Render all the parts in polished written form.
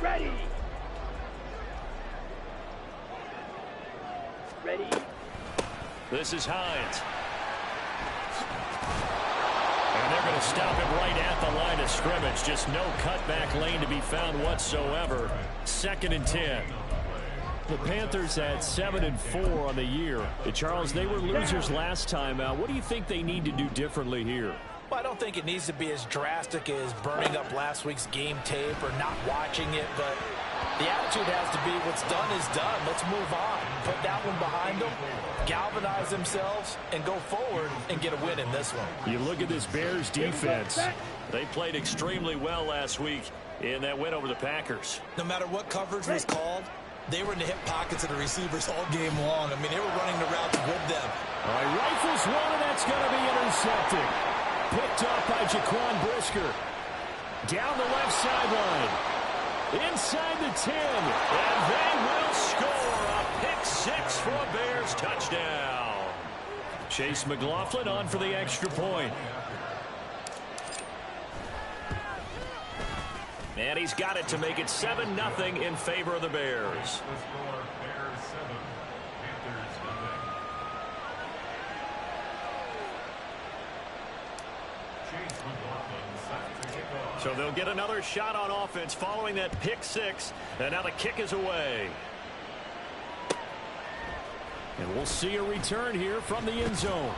Ready. Ready. This is Hines. And they're going to stop him right at the line of scrimmage. Just no cutback lane to be found whatsoever. 2nd and 10. The Panthers had 7-4 on the year. Charles, they were losers last time out. What do you think they need to do differently here? Well, I don't think it needs to be as drastic as burning up last week's game tape or not watching it, but the attitude has to be what's done is done. Let's move on. Put that one behind them, galvanize themselves, and go forward and get a win in this one. You look at this Bears defense. They played extremely well last week in that win over the Packers. No matter what coverage was called, they were in the hip pockets of the receivers all game long. I mean, they were running the routes with them. All right, rifles one, and that's going to be intercepted. Picked up by Jaquan Brisker. Down the left sideline. Inside the 10. And they will score a pick 6 for a Bears touchdown. Chase McLaughlin on for the extra point. And he's got it to make it 7-0 in favor of the Bears. So they'll get another shot on offense following that pick 6. And now the kick is away. And we'll see a return here from the end zone.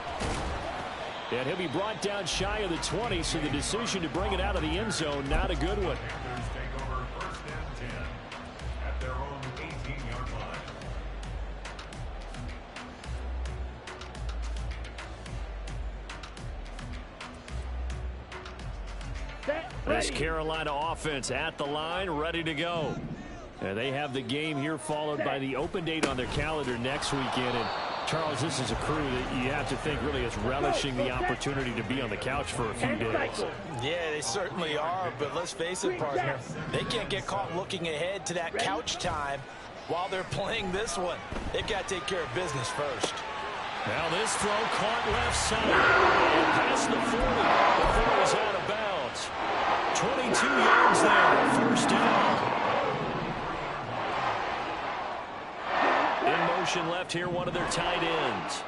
And he'll be brought down shy of the 20, so the decision to bring it out of the end zone, not a good one. This Carolina offense at the line, ready to go. And they have the game here followed by the open date on their calendar next weekend. And Charles, this is a crew that you have to think really is relishing the opportunity to be on the couch for a few days. Yeah, they certainly are, but let's face it, partner, they can't get caught looking ahead to that couch time while they're playing this one. They've got to take care of business first. Now this throw caught left side. And past the 40. Before he's out of bounds. 22 yards there, first down. In motion left here, one of their tight ends.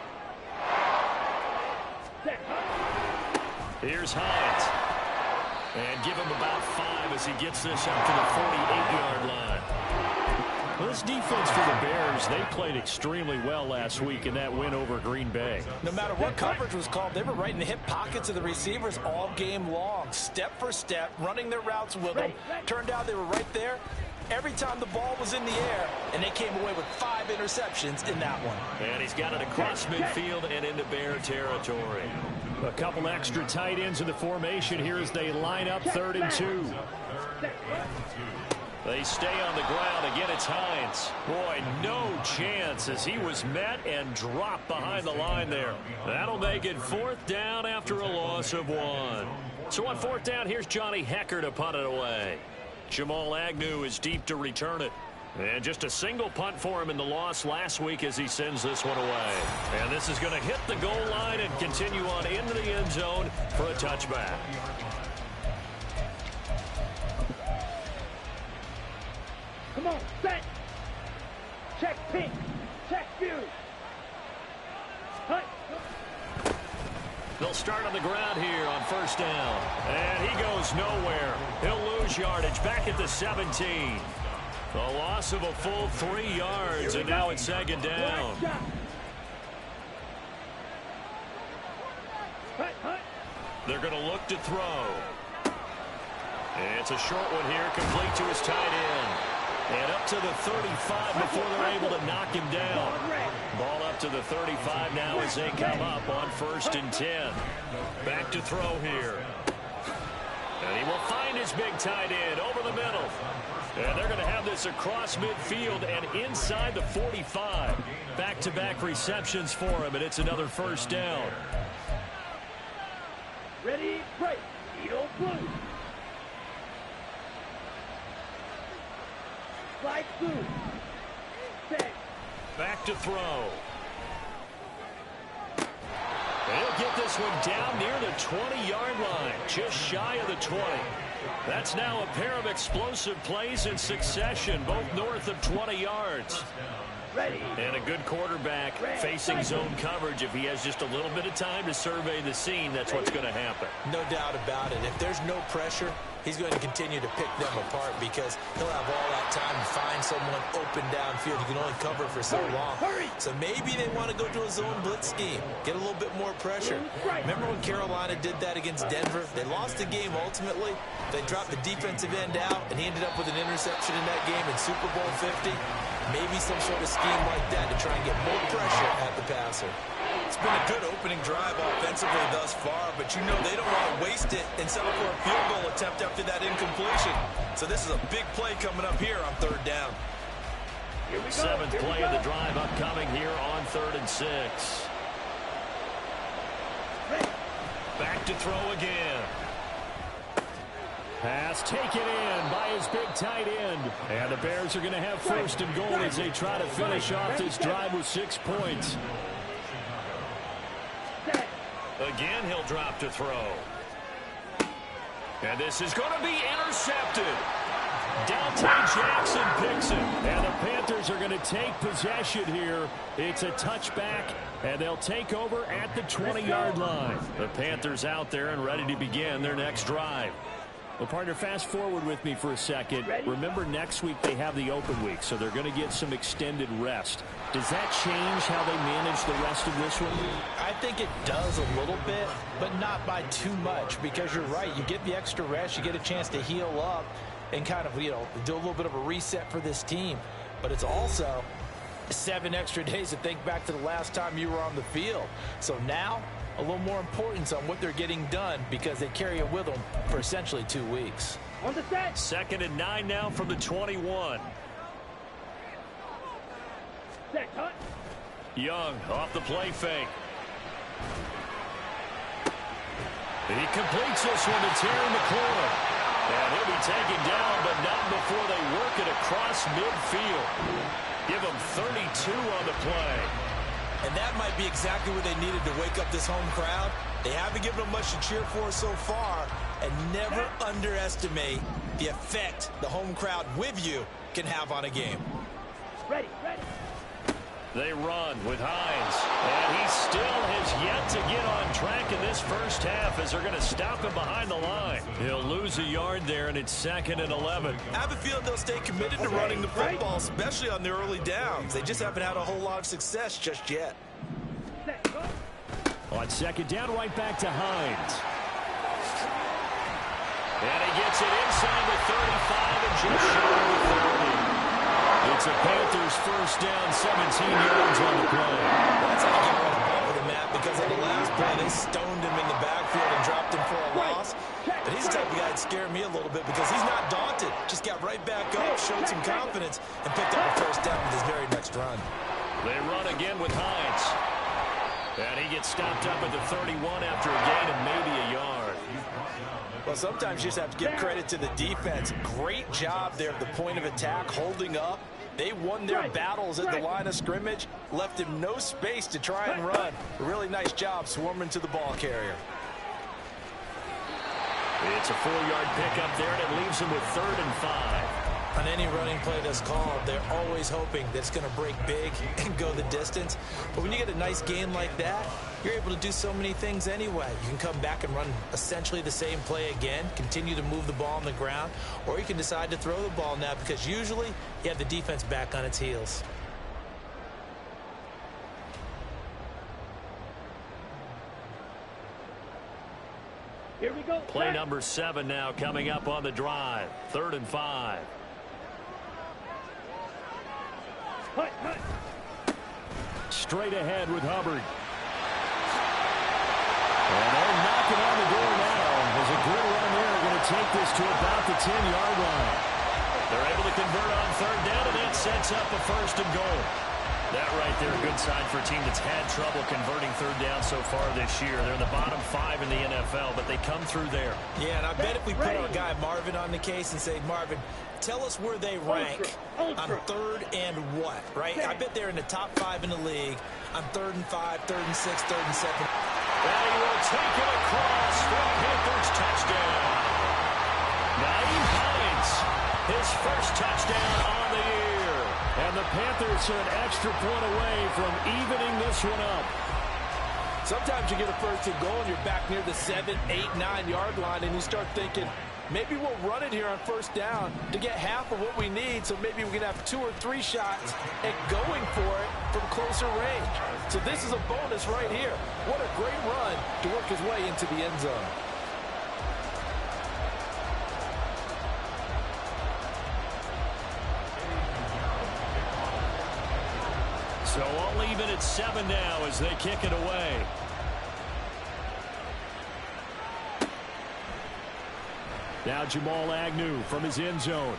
Here's Hines. And give him about 5 as he gets this up to the 48-yard line. Well, this defense for the Bears, they played extremely well last week in that win over Green Bay. No matter what coverage was called, they were right in the hip pockets of the receivers all game long. Step for step, running their routes with them. Turned out they were right there every time the ball was in the air, and they came away with 5 interceptions in that one. And he's got it across midfield and into Bear territory. A couple extra tight ends in the formation here as they line up 3rd and 2. They stay on the ground. Again, it's Hines. Boy, no chance as he was met and dropped behind the line there. That'll make it 4th down after a loss of 1. So on 4th down, here's Johnny Hecker to punt it away. Jamal Agnew is deep to return it. And just a single punt for him in the loss last week as he sends this one away. And this is going to hit the goal line and continue on into the end zone for a touchback. Come on, set. Check pink. Check view. Hut. They'll start on the ground here on 1st down. And he goes nowhere. He'll lose yardage back at the 17. A loss of a full 3 yards, and now it's 2nd down. They're going to look to throw. It's a short one here, complete to his tight end. And up to the 35 before they're able to knock him down. Ball up to the 35 now as they come up on 1st and 10. Back to throw here. And he will find his big tight end over the middle. And they're going to have this across midfield and inside the 45. Back-to-back receptions for him, and it's another 1st down. Ready, break. Eagle blue. Slide through. Set. Back to throw. And he'll get this one down near the 20-yard line, just shy of the 20. That's now a pair of explosive plays in succession, both north of 20 yards. Ready. And a good quarterback facing zone coverage. If he has just a little bit of time to survey the scene, that's what's going to happen. No doubt about it. If there's no pressure, he's going to continue to pick them apart because he'll have all that time to find someone open downfield. He can only cover for so long. So maybe they want to go to a zone blitz scheme, get a little bit more pressure. Remember when Carolina did that against Denver? They lost the game ultimately. They dropped the defensive end out, and he ended up with an interception in that game in Super Bowl 50. Maybe some sort of scheme like that to try and get more pressure at the passer. It's been a good opening drive offensively thus far, but you know they don't want to waste it and settle for a field goal attempt after that incompletion. So this is a big play coming up here on third down. Seventh play of the drive upcoming here on 3rd and 6. Back to throw again. Pass taken in by his big tight end. And the Bears are going to have 1st and goal as they try to finish off this drive with 6 points. Again, he'll drop to throw. And this is going to be intercepted. Dante Jackson picks it. And the Panthers are going to take possession here. It's a touchback, and they'll take over at the 20-yard line. The Panthers out there and ready to begin their next drive. Well, partner, fast forward with me for a second. Remember, next week they have the open week, so they're going to get some extended rest. Does that change how they manage the rest of this one? I think it does a little bit, but not by too much, because you're right. You get the extra rest, you get a chance to heal up and kind of, do a little bit of a reset for this team. But it's also 7 extra days to think back to the last time you were on the field. So now, a little more importance on what they're getting done because they carry it with them for essentially 2 weeks. On the set. 2nd and 9 now from the 21. Set, cut. Young off the play fake. He completes this one to Terry McLaurin. And he'll be taken down, but not before they work it across midfield. Give him 32 on the play. And that might be exactly what they needed to wake up this home crowd. They haven't given them much to cheer for so far, and never underestimate the effect the home crowd with you can have on a game. Ready, ready. They run with Hines, and he still has yet to get on track in this first half as they're going to stop him behind the line. He'll lose a yard there, and it's 2nd and 11. I have a feeling they'll stay committed to running the football, especially on the early downs. They just haven't had a whole lot of success just yet. On 2nd down, right back to Hines. And he gets it inside the 35 and just short of 30. It's a Panthers first down, 17 yards on the play. That's how you get right above the map, because on the last play, they stoned him in the backfield and dropped him for a loss. But he's the type of guy that scared me a little bit because he's not daunted. Just got right back up, showed some confidence, and picked up a first down with his very next run. They run again with Hines. And he gets stopped up at the 31 after a gain of maybe a yard. Well, sometimes you just have to give credit to the defense. Great job there at the point of attack, holding up. They won their battles at the line of scrimmage, left him no space to try and run. A really nice job swarming to the ball carrier. It's a 4-yard pickup there, and it leaves him with 3rd and 5. On any running play that's called, they're always hoping that it's going to break big and go the distance. But when you get a nice gain like that, you're able to do so many things anyway. You can come back and run essentially the same play again, continue to move the ball on the ground, or you can decide to throw the ball now because usually you have the defense back on its heels. Here we go. Play number 7 now coming up on the drive. 3rd and 5. Hut, hut. Straight ahead with Hubbard. And they're knocking on the door now. There's a good run there. Going to take this to about the 10-yard line. They're able to convert on 3rd down, and that sets up a 1st and goal. That right there, a good sign for a team that's had trouble converting 3rd down so far this year. They're in the bottom 5 in the NFL, but they come through there. Yeah, and I bet if we put our guy Marvin on the case and say, Marvin, tell us where they rank on 3rd and what, right? I bet they're in the top 5 in the league on 3rd and 5, 3rd and 6, 3rd and 7. And he will take it across for a Panthers touchdown. 9 first touchdown on the year. And the Panthers are an extra point away from evening this one up. Sometimes you get a first and goal and you're back near the 7, 8, 9-yard line and you start thinking, maybe we'll run it here on first down to get half of what we need, so maybe we can have 2 or 3 shots at going for it from closer range. So this is a bonus right here. What a great run to work his way into the end zone. So all even at 7 now as they kick it away. Now Jamal Agnew from his end zone.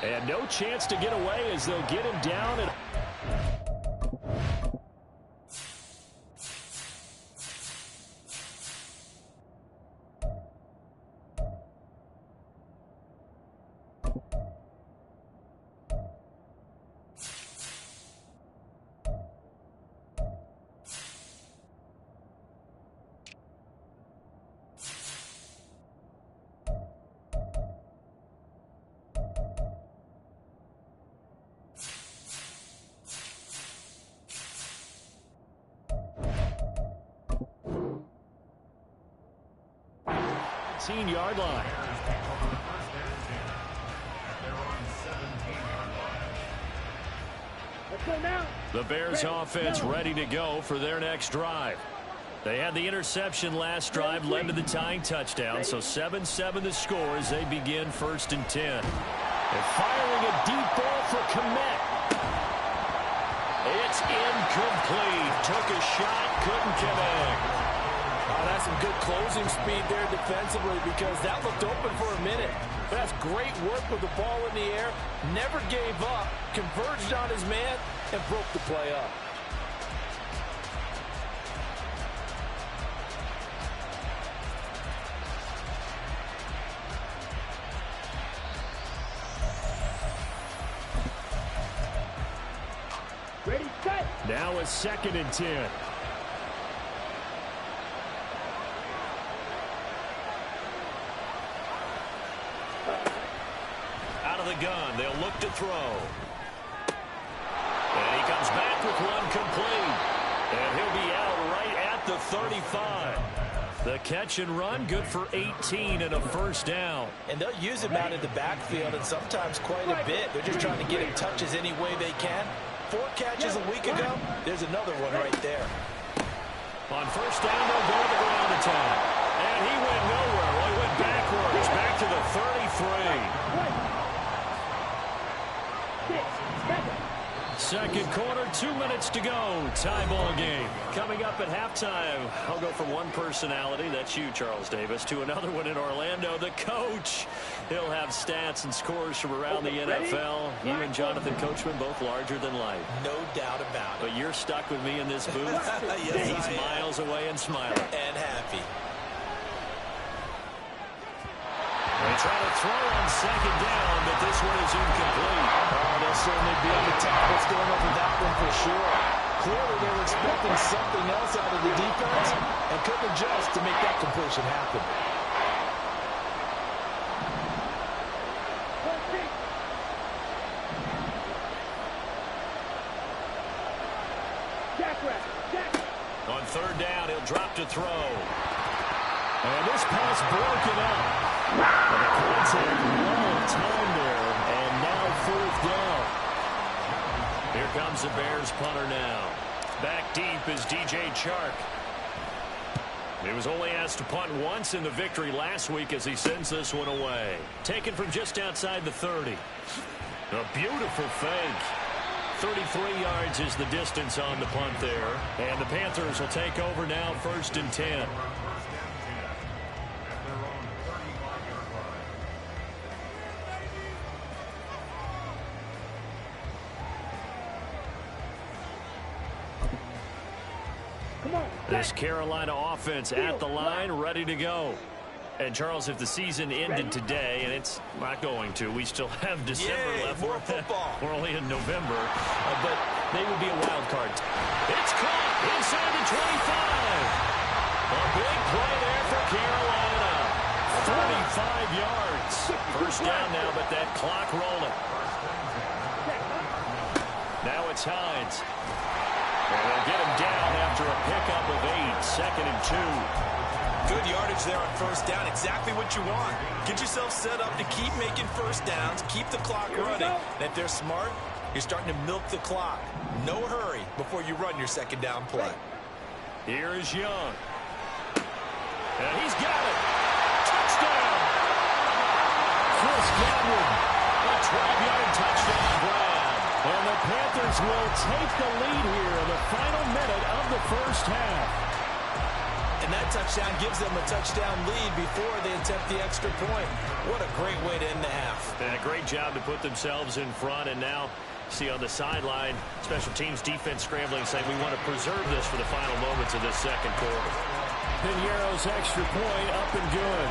And no chance to get away as they'll get him down. And yard line. Let's go now. The Bears offense ready to go for their next drive. They had the interception last drive, led to the tying touchdown, so 7-7 the score as they begin 1st and 10. They're firing a deep ball for Kmet. It's incomplete. Took a shot, couldn't connect. Oh, that's some good closing speed there defensively because that looked open for a minute. But that's great work with the ball in the air. Never gave up, converged on his man, and broke the play up. Ready, set. Now a 2nd and 10. Gun. They'll look to throw. And he comes back with one complete. And he'll be out right at the 35. The catch and run, good for 18 and a first down. And they'll use him out in the backfield and sometimes quite a bit. They're just trying to get him touches any way they can. 4 catches a week ago. There's another one right there. On first down, they'll go to the ground attack. And he went nowhere. Well, he went backwards, back to the 33. Second quarter, 2 minutes to go. Tie ball game. Coming up at halftime, I'll go from one personality, that's you, Charles Davis, to another one in Orlando, the coach. He'll have stats and scores from around the NFL. You and Jonathan Coachman, both larger than life. No doubt about it. But you're stuck with me in this booth. Yes, he's miles away and smiling. And happy. They try to throw on second down, but this one is incomplete. Oh, they'll certainly be on the top. What's going on with that one for sure. Clearly they were expecting something else out of the defense and couldn't adjust to make that completion happen. On third down, he'll drop to throw. And this pass broken up. And the contact one more time there, and now 4th down. Here comes the Bears punter now. Back deep is DJ Chark. He was only asked to punt once in the victory last week as he sends this one away. Taken from just outside the 30. A beautiful fake. 33 yards is the distance on the punt there. And the Panthers will take over now 1st and 10. This Carolina offense at the line, ready to go. And, Charles, if the season ended today, and it's not going to, we still have December left. More football. We're only in November, but they would be a wild card. It's caught inside the 25. A big play there for Carolina. yards. First down now, but that clock rolling. Now it's Hines. And they'll get him down after a pickup of 8, 2nd and 2. Good yardage there on first down. Exactly what you want. Get yourself set up to keep making first downs, keep the clock running. And if they're smart, you're starting to milk the clock. No hurry before you run your second down play. Here is Young. And he's got it. Touchdown. Chris Godwin. A 12-yard touchdown grab. And the Panthers will take the lead here in the final minute of the first half. And that touchdown gives them a touchdown lead before they attempt the extra point. What a great way to end the half. And a great job to put themselves in front. And now, see on the sideline, special teams defense scrambling, saying we want to preserve this for the final moments of this second quarter. Piñeiro's extra point up and good.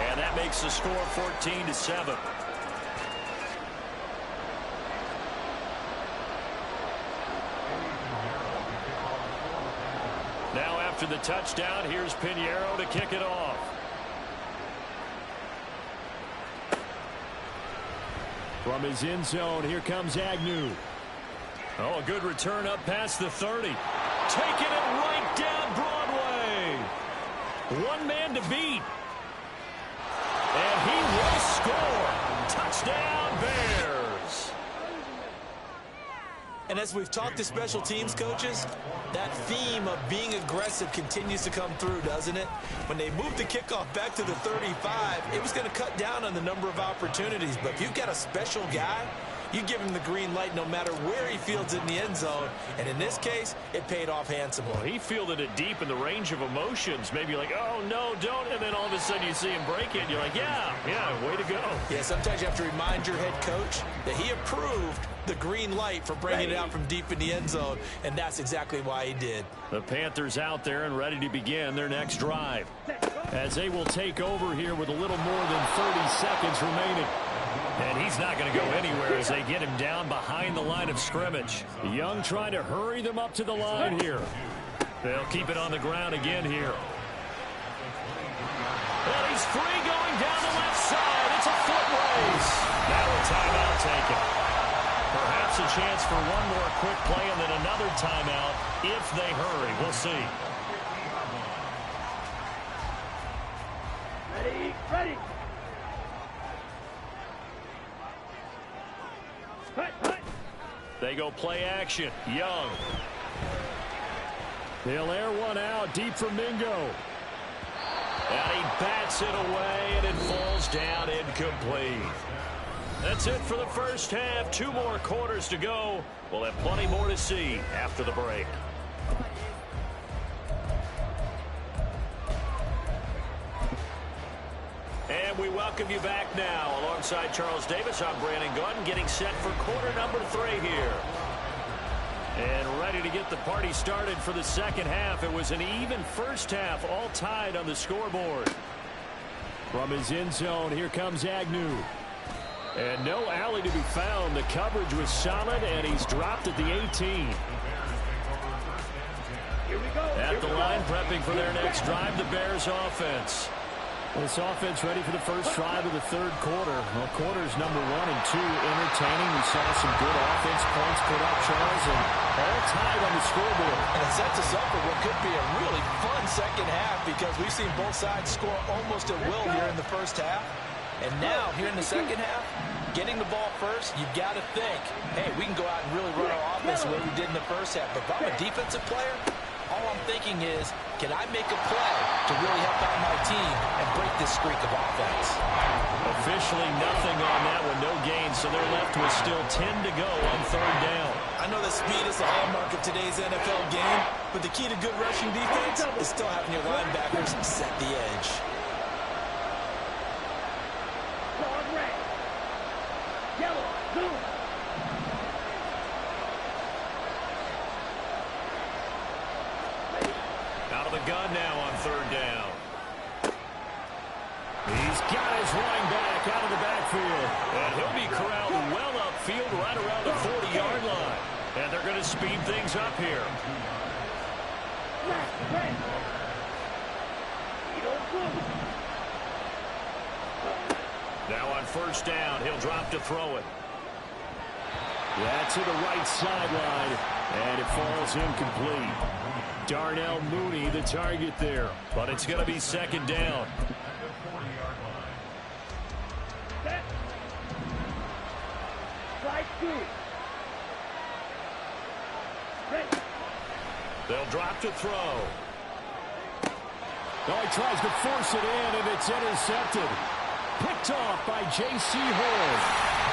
And that makes the score 14-7. Now after the touchdown, here's Piñeiro to kick it off. From his end zone, here comes Agnew. Oh, a good return up past the 30. Taking it right down Broadway. One man to beat. And he will score. Touchdown, Bears. And as we've talked to special teams coaches, that theme of being aggressive continues to come through, doesn't it? When they moved the kickoff back to the 35, it was going to cut down on the number of opportunities. But if you've got a special guy, you give him the green light no matter where he fields in the end zone. And in this case, it paid off handsomely. Well, he fielded it deep in the range of emotions. Maybe you're like, oh, no, don't. And then all of a sudden you see him break it. And you're like, yeah, way to go. Yeah, sometimes you have to remind your head coach that he approved the green light for bringing it out from deep in the end zone. And that's exactly why he did. The Panthers out there and ready to begin their next drive, as they will take over here with a little more than 30 seconds remaining. And he's not going to go anywhere as they get him down behind the line of scrimmage. Young trying to hurry them up to the line here. They'll keep it on the ground again here. And he's free going down the left side. It's a foot race. Now a timeout taken. Perhaps a chance for one more quick play and then another timeout if they hurry. We'll see. Ready. They go play action. Young. He'll air one out deep for Mingo. And he bats it away, and it falls down incomplete. That's it for the first half. 2 more quarters to go. We'll have plenty more to see after the break. And we welcome you back now. Alongside Charles Davis, I'm Brandon Gunn, getting set for quarter number 3 here. And ready to get the party started for the second half. It was an even first half, all tied on the scoreboard. From his end zone, here comes Agnew. And no alley to be found. The coverage was solid, and he's dropped at the 18. Here we go. At the line, prepping for their next drive, the Bears offense. This offense ready for the first drive of the third quarter. Well, quarters number 1 and 2 entertaining. We saw some good offense points put up, Charles, and all tied on the scoreboard. And it sets us up for what could be a really fun second half because we've seen both sides score almost at will here in the first half. And now, here in the second half, getting the ball first, you've got to think, hey, we can go out and really run our offense the way we did in the first half. But if I'm a defensive player, all I'm thinking is, can I make a play to really help out my team and break this streak of offense? Officially nothing on that one, no gain, so they're left with still 10 to go on third down. I know that speed is the hallmark of today's NFL game, but the key to good rushing defense is still having your linebackers set the edge. Long red. Yellow. Blue. Out of the gun now on third down. He's got his running back out of the backfield. And he'll be corralled well upfield right around the 40-yard line. And they're going to speed things up here. Red. Blue. Now on first down, he'll drop to throw it. Yeah, to the right sideline, and it falls incomplete. Darnell Mooney, the target there. But it's going to be second down. Set. Slide two. Ready. They'll drop to throw. Oh, he tries to force it in, and it's intercepted. Picked off by J.C. Horn.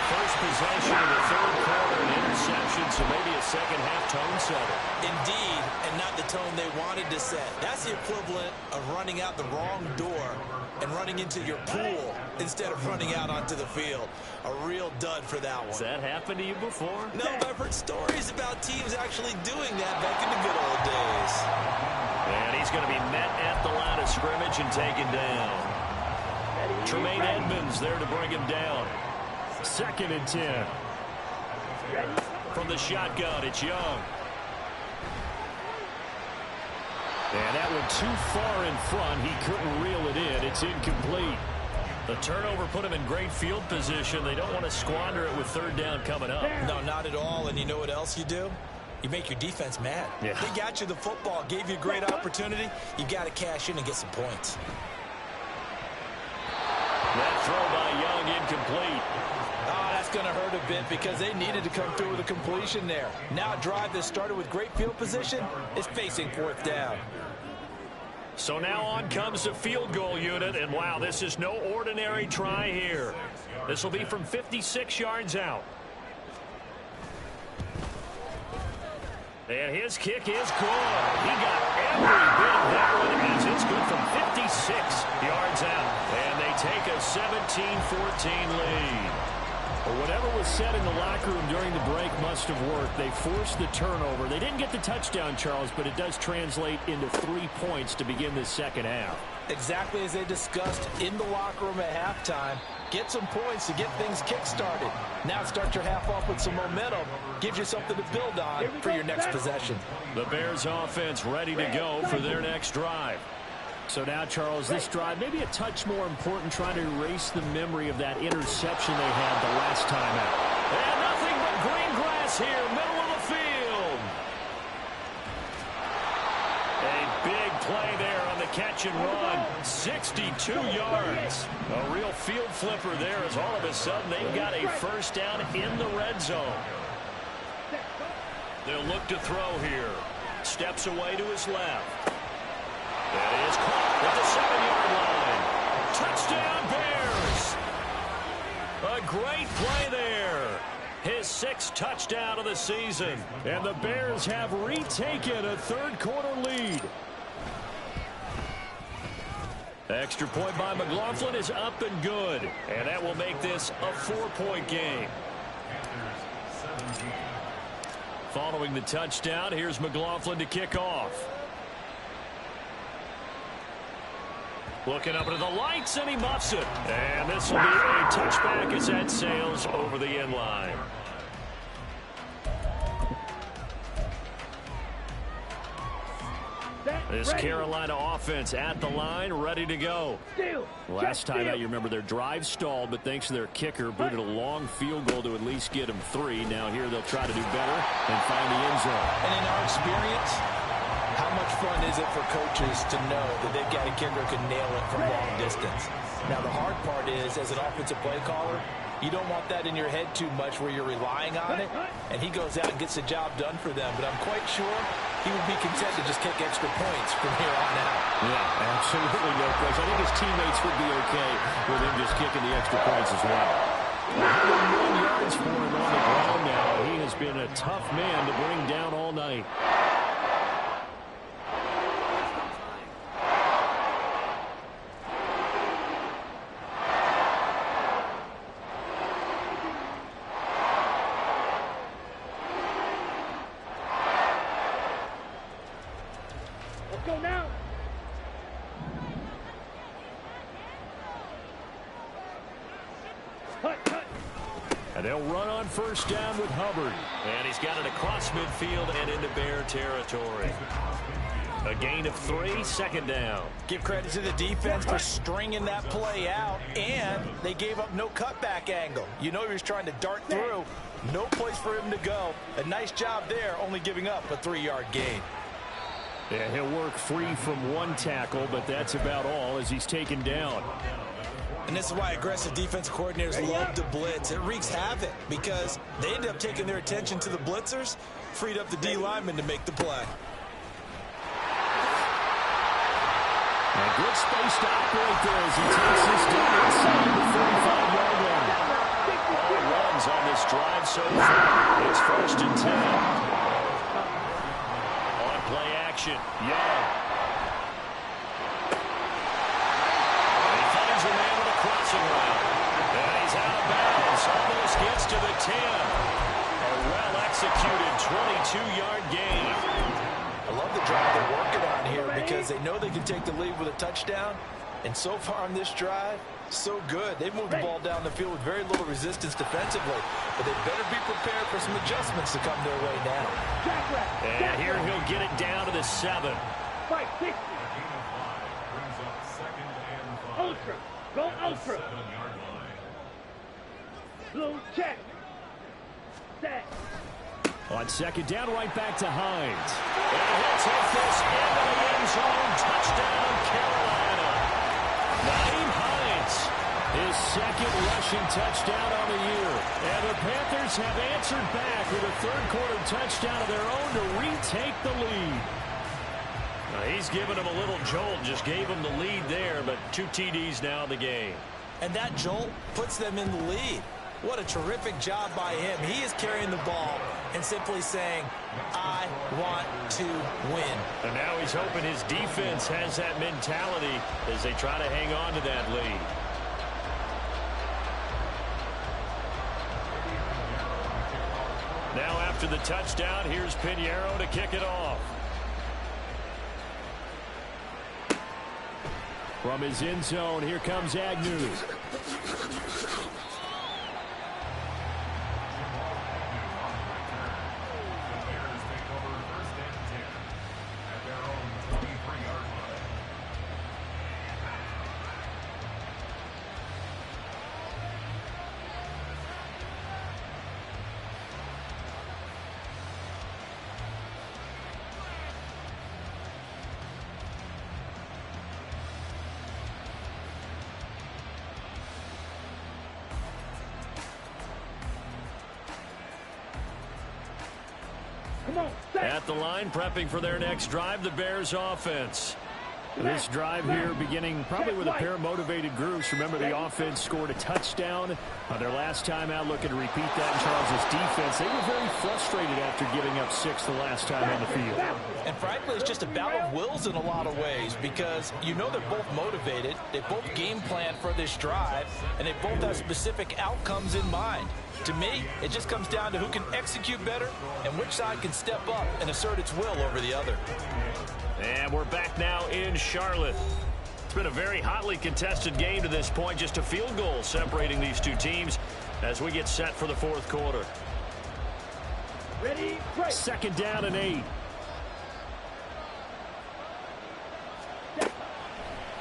First possession of the third quarter, an interception, so maybe a second-half tone setter. Indeed, and not the tone they wanted to set. That's the equivalent of running out the wrong door and running into your pool instead of running out onto the field. A real dud for that one. Has that happened to you before? No, but I've heard stories about teams actually doing that back in the good old days. And he's going to be met at the line of scrimmage and taken down. Tremaine Edmonds there to bring him down. 2nd and 10. From the shotgun, it's Young. And that one too far in front. He couldn't reel it in. It's incomplete. The turnover put him in great field position. They don't want to squander it with third down coming up. No, not at all. And you know what else you do? You make your defense mad. Yeah. They got you the football, gave you a great opportunity. You got to cash in and get some points. That throw by Young incomplete. Oh, that's going to hurt a bit because they needed to come through with a completion there. Now a drive that started with great field position is facing 4th down. So now on comes the field goal unit, and wow, this is no ordinary try here. This will be from 56 yards out. And his kick is good. He got every bit of that one as it's good from 56 yards out. And they take a 17-14 lead. Well, whatever was said in the locker room during the break must have worked. They forced the turnover. They didn't get the touchdown, Charles, but it does translate into 3 points to begin this second half. Exactly as they discussed in the locker room at halftime. Get some points to get things kick-started. Now start your half off with some momentum. Gives you something to build on for your next possession. The Bears offense ready to go for their next drive. So now, Charles, this drive maybe a touch more important, trying to erase the memory of that interception they had the last time out. And nothing but green grass here, middle of the field. A big play there on the catch and run. 62 yards. A real field flipper there as all of a sudden they've got a first down in the red zone. They'll look to throw here. Steps away to his left. That is caught at the 7-yard line. Touchdown, Bears! A great play there. His 6th touchdown of the season. And the Bears have retaken a third-quarter lead. Extra point by McLaughlin is up and good. And that will make this a 4-point game. Following the touchdown, here's McLaughlin to kick off. Looking up into the lights, and he muffs it. And this will be a touchback as that sails over the end line. This Carolina offense at the line, ready to go. Last time out, you remember their drive stalled, but thanks to their kicker, booted a long field goal to at least get them 3. Now here they'll try to do better and find the end zone. And in our experience, how much fun is it for coaches to know that they've got a kicker who can nail it from long distance? Now, the hard part is, as an offensive play caller, you don't want that in your head too much where you're relying on it, and he goes out and gets the job done for them. But I'm quite sure he would be content to just kick extra points from here on out. Yeah, absolutely no question. I think his teammates would be okay with him just kicking the extra points as well. 101 yards for him on the ground now. He has been a tough man to bring down all night. Go now. Cut. And they'll run on first down with Hubbard. And he's got it across midfield and into Bear territory. A gain of 3, second down. Give credit to the defense for stringing that play out, and they gave up no cutback angle. You know he was trying to dart through. No place for him to go. A nice job there, only giving up a 3-yard gain. Yeah, he'll work free from one tackle, but that's about all as he's taken down. And this is why aggressive defense coordinators love to blitz. It wreaks havoc because they end up taking their attention to the blitzers, freed up the D lineman to make the play. A good space to operate there as he takes this down inside the 45-yard line. All runs on this drive so far. It's 1st and 10. On play action, Young. And he finds a man with a crossing route. And he's out of bounds. Almost gets to the 10. A well-executed 22-yard gain. I love the drive they're working on here because they know they can take the lead with a touchdown. And so far on this drive, so good. They've moved the ball down the field with very little resistance defensively. But they better be prepared for some adjustments to come their way now. And here he'll get it down to the 7. 560. Ultra. Go ultra. Blue check. Set. On second down, right back to Hines. And he'll take this into the end zone. Touchdown, Carolina. Naeem Hines, his second rushing touchdown on the year. And the Panthers have answered back with a third-quarter touchdown of their own to retake the lead. Now, he's given him a little jolt, just gave him the lead there, but 2 TDs now in the game. And that jolt puts them in the lead. What a terrific job by him. He is carrying the ball and simply saying, I want to win. And now he's hoping his defense has that mentality as they try to hang on to that lead. Now after the touchdown, here's Pinheiro to kick it off. From his end zone, here comes Agnew. At the line, prepping for their next drive, the Bears offense. This drive here beginning probably with a pair of motivated groups. Remember, the offense scored a touchdown on their last time out, looking to repeat that in Charles' defense. They were very frustrated after giving up 6 the last time on the field. And frankly, it's just a battle of wills in a lot of ways because you know they're both motivated. They both game plan for this drive, and they both have specific outcomes in mind. To me, it just comes down to who can execute better and which side can step up and assert its will over the other. And we're back now in Charlotte. It's been a very hotly contested game to this point. Just a field goal separating these two teams as we get set for the fourth quarter. Ready, break. Second down and 8.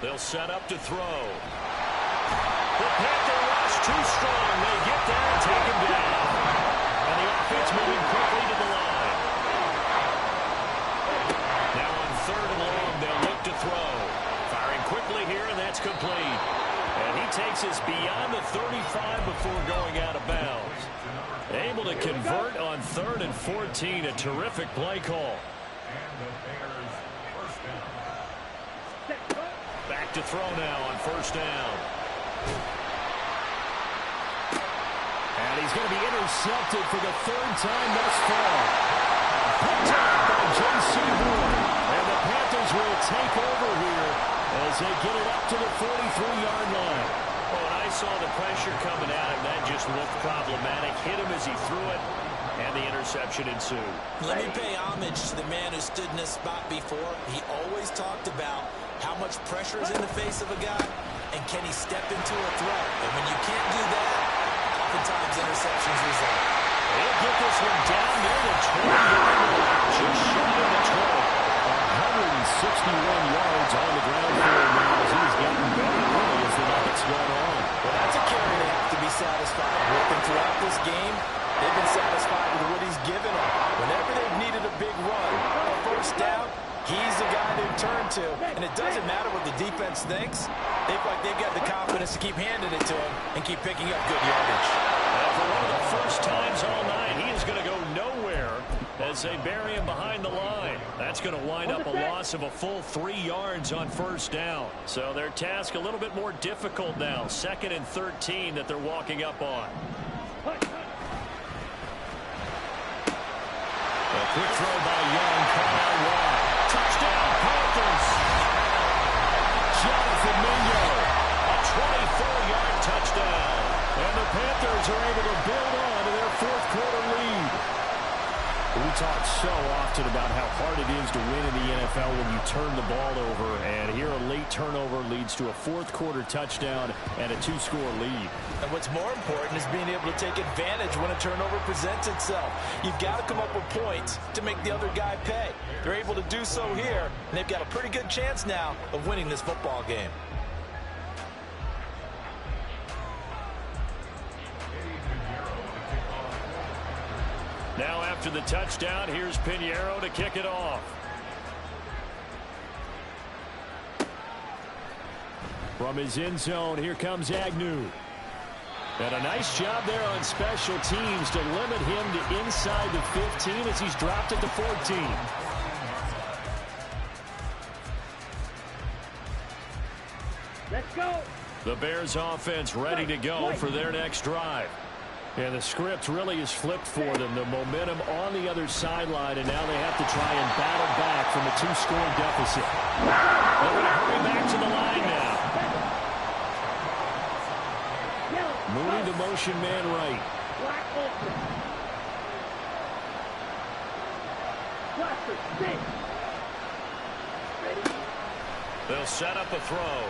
They'll set up to throw. The Panther rush too strong. They get there and take him down. And the offense moving quickly to the line. Now on 3rd and long, they'll look to throw. Firing quickly here, and that's complete. And he takes us beyond the 35 before going out of bounds. Able to convert on 3rd and 14. A terrific play call. Back to throw now on 1st down. And he's going to be intercepted for the 3rd time thus far. Picked up by J.C. Moore. And the Panthers will take over here as they get it up to the 43-yard line. Well, and I saw the pressure coming at him. That just looked problematic. Hit him as he threw it, and the interception ensued. Let me pay homage to the man who stood in this spot before. He always talked about how much pressure is in the face of a guy, and can he step into a throw. And when you can't do that, oftentimes interceptions result. He'll get this one down near the 20-yard line. Just shy of the 20. yards on the ground for him now as he's gotten better really as the night's gone on. Well, that's a carry they have to be satisfied with. And throughout this game, they've been satisfied with what he's given them. Whenever they've needed a big run or a first down, he's the guy they've turned to. And it doesn't matter what the defense thinks. They feel like they've got the confidence to keep handing it to him and keep picking up good yardage. For one of the first times all night, he is going to go nowhere as they bury him behind the line. That's going to wind up a loss of a full 3 yards on first down. So their task a little bit more difficult now. 2nd and 13 that they're walking up on. A quick throw by Young, caught out wide. Touchdown, Panthers. Jonathan Mingo, a 24-yard touchdown. And the Panthers are able to build on to their 4th quarter lead. We talk so often about how hard it is to win in the NFL when you turn the ball over. And here a late turnover leads to a 4th quarter touchdown and a 2-score lead. And what's more important is being able to take advantage when a turnover presents itself. You've got to come up with points to make the other guy pay. They're able to do so here, and they've got a pretty good chance now of winning this football game. Now after the touchdown, here's Pinheiro to kick it off. From his end zone, here comes Agnew. And a nice job there on special teams to limit him to inside the 15 as he's dropped at the 14. Let's go. The Bears offense ready to go for their next drive. And the script really is flipped for them. The momentum on the other sideline, and now they have to try and battle back from a 2-score deficit. They're going to hurry back to the line now. Mooney, the motion man right. Black ultra. Cluster, six. Ready? They'll set up a throw.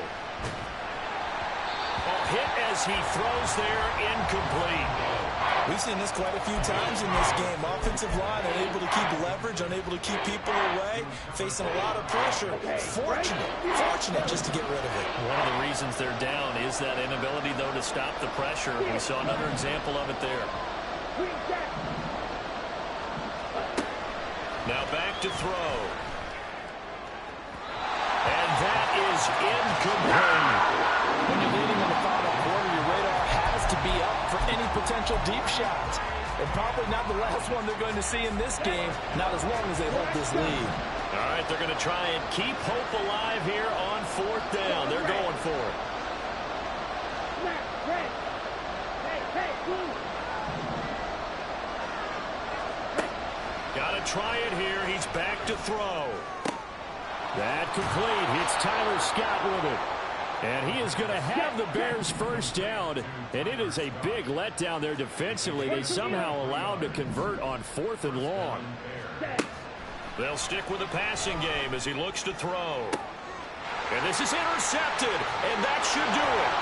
Hit as he throws there, incomplete. We've seen this quite a few times in this game. Offensive line unable to keep leverage, unable to keep people away, facing a lot of pressure. Fortunate just to get rid of it. One of the reasons they're down is that inability, though, to stop the pressure. We saw another example of it there. Now back to throw. And that is incomplete. When you're leading in the final quarter, your radar has to be up for any potential deep shots. And probably not the last one they're going to see in this game, not as long as they hold this lead. All right, they're going to try and keep hope alive here on 4th down. They're going for it. Got to try it here. He's back to throw. That complete. Hits Tyler Scott with it. And he is going to have the Bears first down. And it is a big letdown there defensively. They somehow allowed to convert on 4th and long. They'll stick with the passing game as he looks to throw. And this is intercepted. And that should do it.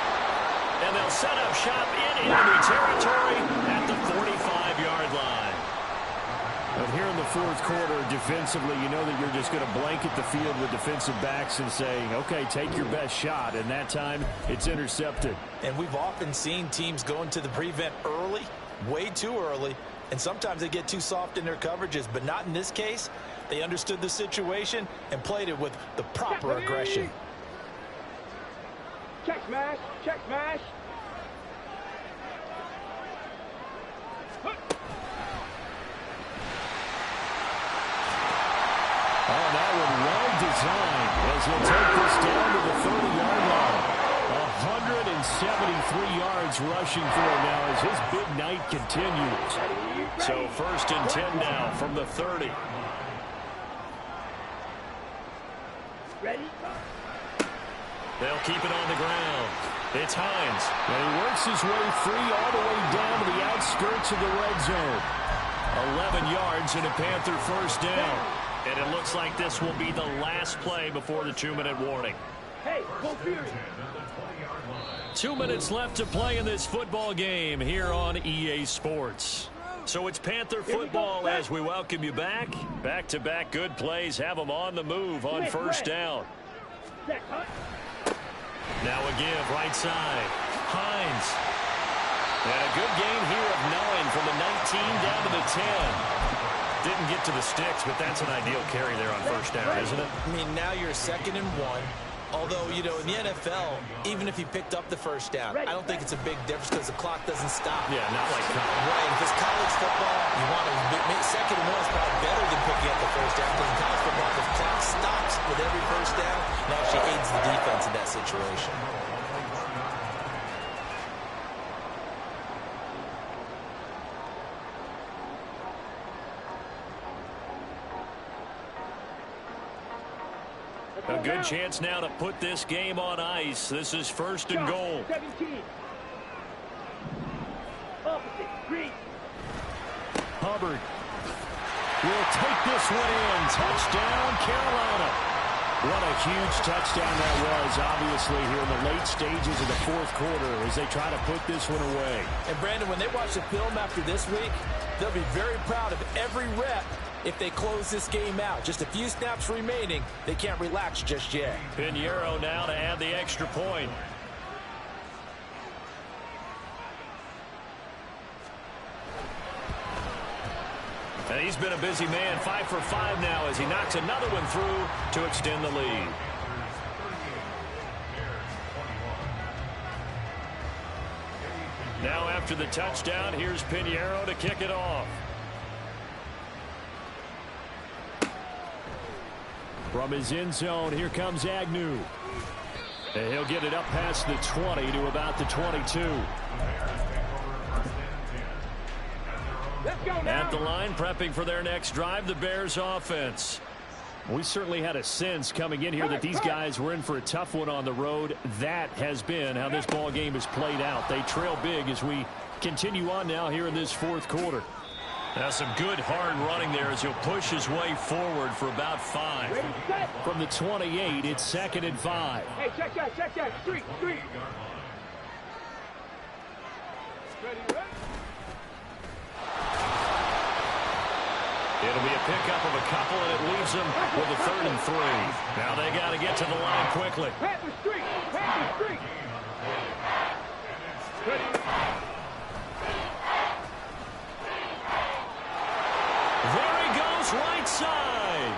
And they'll set up shop in enemy territory at the 45-yard line. But here in the 4th quarter, defensively, you know that you're just going to blanket the field with defensive backs and saying, okay, take your best shot. And that time, it's intercepted. And we've often seen teams go into the prevent early, way too early, and sometimes they get too soft in their coverages. But not in this case. They understood the situation and played it with the proper aggression. Check smash, check smash. Oh, that one well designed as he'll take this down to the 30-yard line. 173 yards rushing for him now as his big night continues. So 1st and 10 now from the 30. Ready? They'll keep it on the ground. It's Hines. And he works his way free all the way down to the outskirts of the red zone. 11 yards and a Panther first down. And it looks like this will be the last play before the 2-minute warning. Hey, go Fury. 2 minutes left to play in this football game here on EA Sports. So it's Panther football as we welcome you back. Back-to-back good plays have them on the move on first down. Now a give, right side. Hines. And a good gain here of 9 from the 19 down to the 10. Didn't get to the sticks, but that's an ideal carry there on first down, isn't it? I mean, now you're 2nd and 1. Although, you know, in the NFL, even if he picked up the first down, I don't think it's a big difference because the clock doesn't stop. Yeah, not like college. Right, if it's college football, you want to make 2nd and 1 is probably better than picking up the first down because in college football, the clock stops with every first down. It actually aids the defense in that situation. A good chance now to put this game on ice. This is 1st and goal. 17. Opposite. Green. Hubbard will take this one in. Touchdown, Carolina. What a huge touchdown that was, obviously, here in the late stages of the 4th quarter as they try to put this one away. And, Brandon, when they watch the film after this week, they'll be very proud of every rep if they close this game out. Just a few snaps remaining. They can't relax just yet. Pinheiro now to add the extra point. And he's been a busy man. 5 for 5 now as he knocks another one through to extend the lead. Now after the touchdown, here's Pinheiro to kick it off. From his end zone, here comes Agnew. And he'll get it up past the 20 to about the 22. Let's go now. At the line, prepping for their next drive, the Bears offense. We certainly had a sense coming in here that these guys were in for a tough one on the road. That has been how this ball game has played out. They trail big as we continue on now here in this 4th quarter. Now some good hard running there as he'll push his way forward for about 5. Ready, set. From the 28, it's 2nd and 5. Hey, check that. Street. Ready, ready. It'll be a pickup of a couple, and it leaves them with a 3rd and 3. Now they got to get to the line quickly. Panther Street. Ready. There he goes, right side.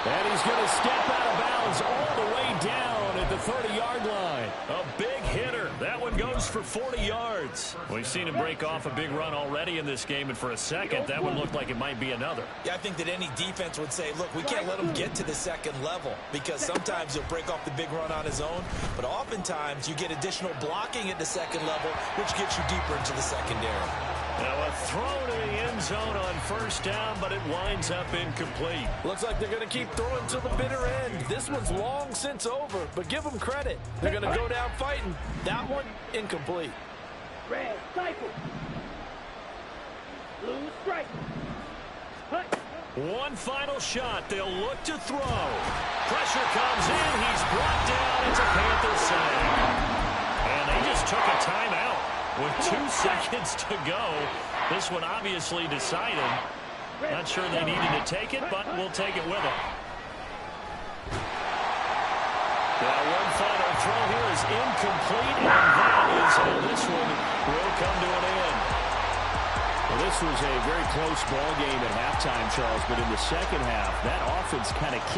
And he's going to step out of bounds all the way down at the 30-yard line. A big hitter. That one goes for 40 yards. We've seen him break off a big run already in this game, and for a second, that one looked like it might be another. Yeah, I think that any defense would say, look, we can't let him get to the 2nd level because sometimes he'll break off the big run on his own, but oftentimes you get additional blocking at the 2nd level, which gets you deeper into the secondary. Now a throw to the end zone on first down, but it winds up incomplete. Looks like they're going to keep throwing to the bitter end. This one's long since over, but give them credit. They're going to go down fighting. That one, incomplete. Red, cycle. Blue, strike. One final shot. They'll look to throw. Pressure comes in. He's brought down. It's a Panther sack. And they just took a timeout with 2 seconds to go. This one obviously decided. Not sure they needed to take it, but we'll take it with them. Now one final throw here is incomplete, and that is how this one will come to an end. Well, this was a very close ball game at halftime, Charles, but in the second half, that offense kind of